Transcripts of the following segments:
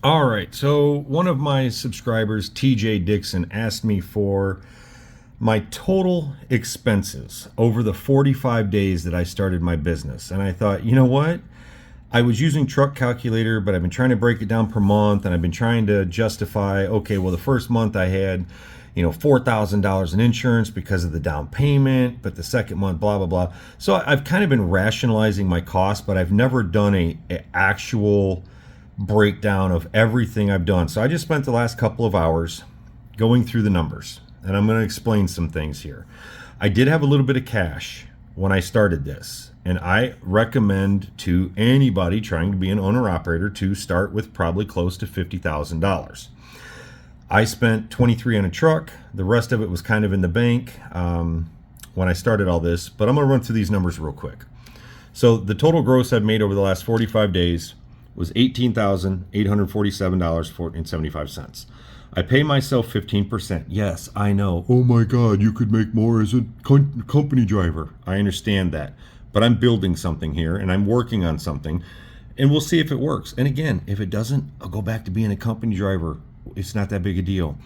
All right, so one of my subscribers, TJ Dixon, asked me for my total expenses over the 45 days that I started my business. And I thought, you know what? I was using Truck Calculator, but I've been trying to break it down per month, and I've been trying to justify, okay, well, the first month I had, $4,000 in insurance because of the down payment, but the second month, blah, blah, blah. So I've kind of been rationalizing my costs, but I've never done a actual breakdown of everything I've done. So I just spent the last couple of hours going through the numbers, and I'm going to explain some things here. I did have a little bit of cash when I started this, and I recommend to anybody trying to be an owner operator to start with probably close to $50,000. I spent $23,000 on a truck. The rest of it was kind of in the bank when I started all this, but I'm going to run through these numbers real quick. So the total gross I've made over the last 45 days was $18,847.75. I pay myself 15%. Yes, I know. Oh my God, you could make more as a company driver. I understand that. But I'm building something here and I'm working on something, and we'll see if it works. And again, if it doesn't, I'll go back to being a company driver. It's not that big a deal.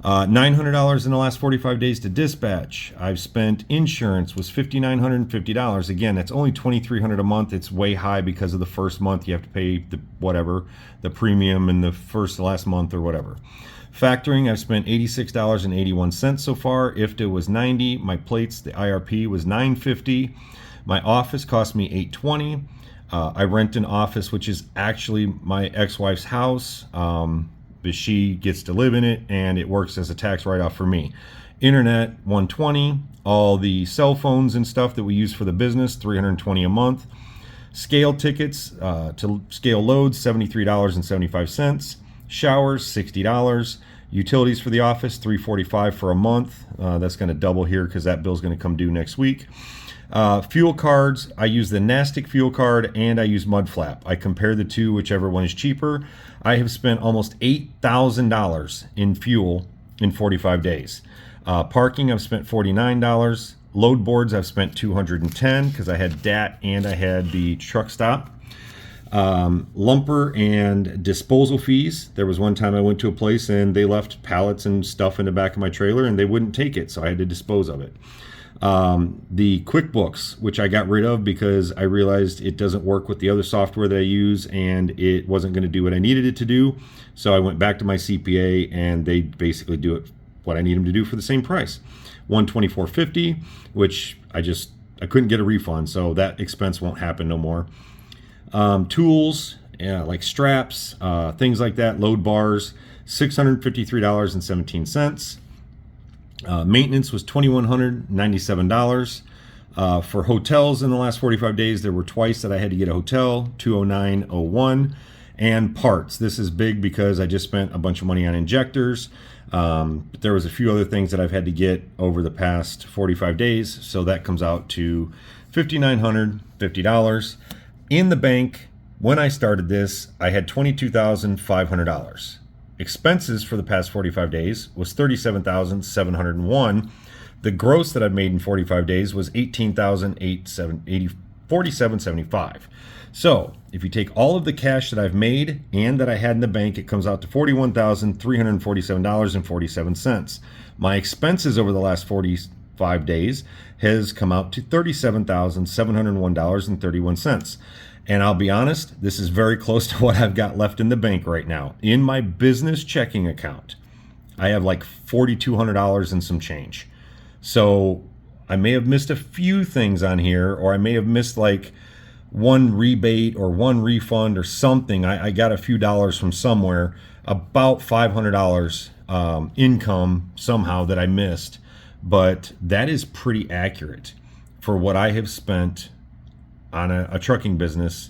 $900 in the last 45 days to dispatch. I've spent insurance was $5,950. Again, that's only $2,300 a month. It's way high because of the first month you have to pay the premium in the first last month or whatever. Factoring, I've spent $86.81 so far. IFTA was $90. My plates, the IRP was $950. My office cost me $820. I rent an office, which is actually my ex-wife's house. But she gets to live in it, and it works as a tax write-off for me. Internet, $120. All the cell phones and stuff that we use for the business, $320 a month. Scale tickets to scale loads, $73.75. Showers, $60. Utilities for the office, $345 for a month. That's going to double here because that bill's going to come due next week. Fuel cards, I use the Nastic fuel card and I use Mudflap. I compare the two, whichever one is cheaper. I have spent almost $8,000 in fuel in 45 days. Parking, I've spent $49. Load boards, I've spent $210 because I had DAT and I had the truck stop. Lumper and disposal fees. There was one time I went to a place and they left pallets and stuff in the back of my trailer and they wouldn't take it, so I had to dispose of it. The QuickBooks, which I got rid of because I realized it doesn't work with the other software that I use and it wasn't going to do what I needed it to do. So I went back to my CPA and they basically do it what I need them to do for the same price. $124.50, which I couldn't get a refund, so that expense won't happen no more. Tools, like straps, things like that, load bars, $653.17. Maintenance was $2,197. For hotels in the last 45 days, there were twice that I had to get a hotel, $209.01. And parts. This is big because I just spent a bunch of money on injectors. But there was a few other things that I've had to get over the past 45 days. So that comes out to $5,950. In the bank, when I started this, I had $22,500. Expenses for the past 45 days was $37,701. The gross that I've made in 45 days was $18,847.75. So if you take all of the cash that I've made and that I had in the bank, it comes out to $41,347.47. My expenses over the last 45 days has come out to $37,701.31. And I'll be honest, this is very close to what I've got left in the bank right now. In my business checking account, I have like $4,200 and some change. So I may have missed a few things on here, or I may have missed like one rebate or one refund or something. I got a few dollars from somewhere, about $500 income somehow that I missed. But that is pretty accurate for what I have spent on a trucking business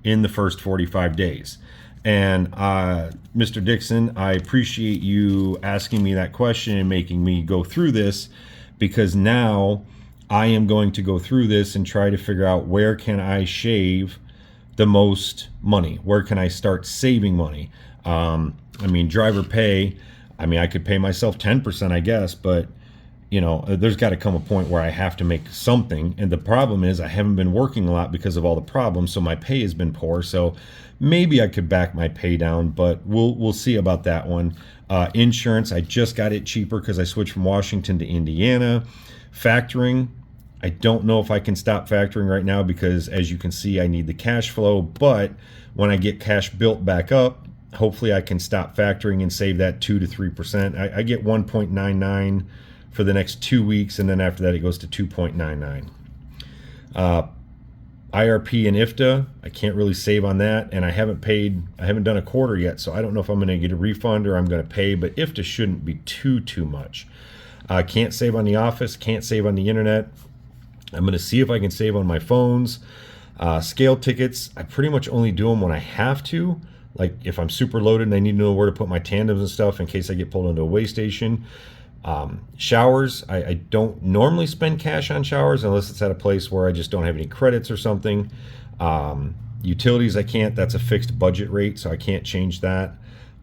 in the first 45 days. And Mr. Dixon, I appreciate you asking me that question and making me go through this, because now I am going to go through this and try to figure out where can I shave the most money? Where can I start saving money? Driver pay, I could pay myself 10%, I guess, but there's got to come a point where I have to make something. And the problem is I haven't been working a lot because of all the problems. So my pay has been poor. So maybe I could back my pay down, but we'll see about that one. Insurance, I just got it cheaper because I switched from Washington to Indiana. Factoring, I don't know if I can stop factoring right now because, as you can see, I need the cash flow. But when I get cash built back up, hopefully I can stop factoring and save that 2 to 3%. I get 1.99 for the next 2 weeks, and then after that it goes to 2.99. IRP and IFTA, I can't really save on that, and I haven't done a quarter yet, so I don't know if I'm going to get a refund or I'm going to pay, but IFTA shouldn't be too much. Can't save on the office, can't save on the internet. I'm going to see if I can save on my phones. Scale tickets, I pretty much only do them when I have to, like if I'm super loaded and I need to know where to put my tandems and stuff in case I get pulled into a weigh station. Showers, I don't normally spend cash on showers unless it's at a place where I just don't have any credits or something. Utilities, I can't. That's a fixed budget rate, so I can't change that.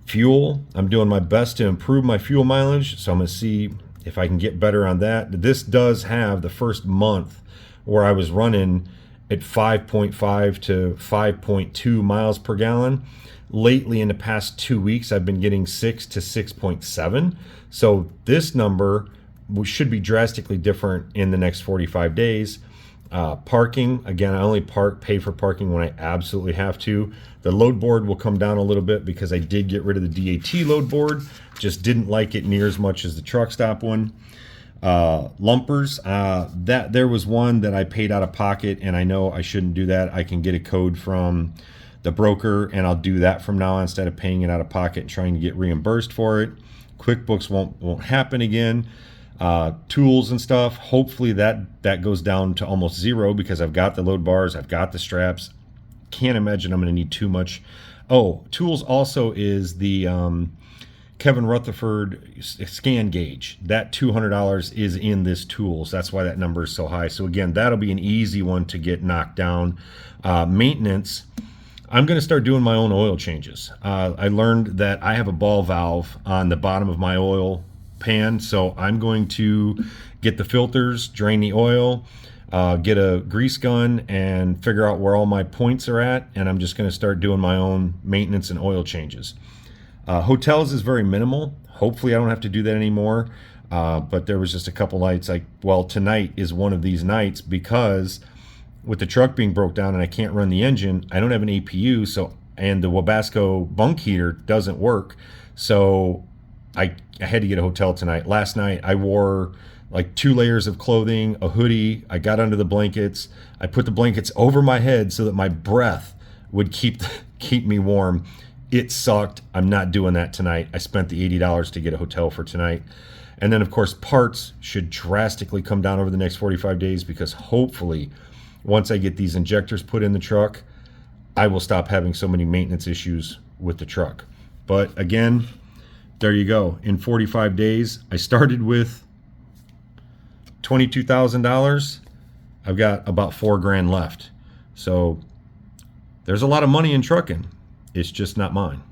Fuel, I'm doing my best to improve my fuel mileage, so I'm going to see if I can get better on that. This does have the first month where I was running at 5.5 to 5.2 miles per gallon. Lately, in the past 2 weeks, I've been getting 6 to 6.7. So this number should be drastically different in the next 45 days. Parking, again, I only pay for parking when I absolutely have to. The load board will come down a little bit because I did get rid of the DAT load board. Just didn't like it near as much as the truck stop one. Lumpers, that there was one that I paid out of pocket, and I know I shouldn't do that. I can get a code from the broker, and I'll do that from now on instead of paying it out of pocket and trying to get reimbursed for it. QuickBooks won't happen again. Tools and stuff, hopefully that goes down to almost zero because I've got the load bars, I've got the straps. Can't imagine I'm going to need too much. Oh, tools also is the Kevin Rutherford scan gauge. That $200 is in this tools. That's why that number is so high. So again, that'll be an easy one to get knocked down. Maintenance, I'm going to start doing my own oil changes. I learned that I have a ball valve on the bottom of my oil pan, so I'm going to get the filters, drain the oil, get a grease gun, and figure out where all my points are at, and I'm just going to start doing my own maintenance and oil changes. Hotels is very minimal. Hopefully I don't have to do that anymore, but there was just a couple nights, tonight is one of these nights because with the truck being broke down and I can't run the engine, I don't have an APU, and the Webasto bunk heater doesn't work, so I had to get a hotel tonight. Last night I wore like 2 layers of clothing, a hoodie. I got under the blankets. I put the blankets over my head so that my breath would keep me warm. It sucked. I'm not doing that tonight. I spent the $80 to get a hotel for tonight. And then of course parts should drastically come down over the next 45 days because hopefully once I get these injectors put in the truck, I will stop having so many maintenance issues with the truck. But again, there you go. In 45 days, I started with $22,000. I've got about $4,000 left. So there's a lot of money in trucking. It's just not mine.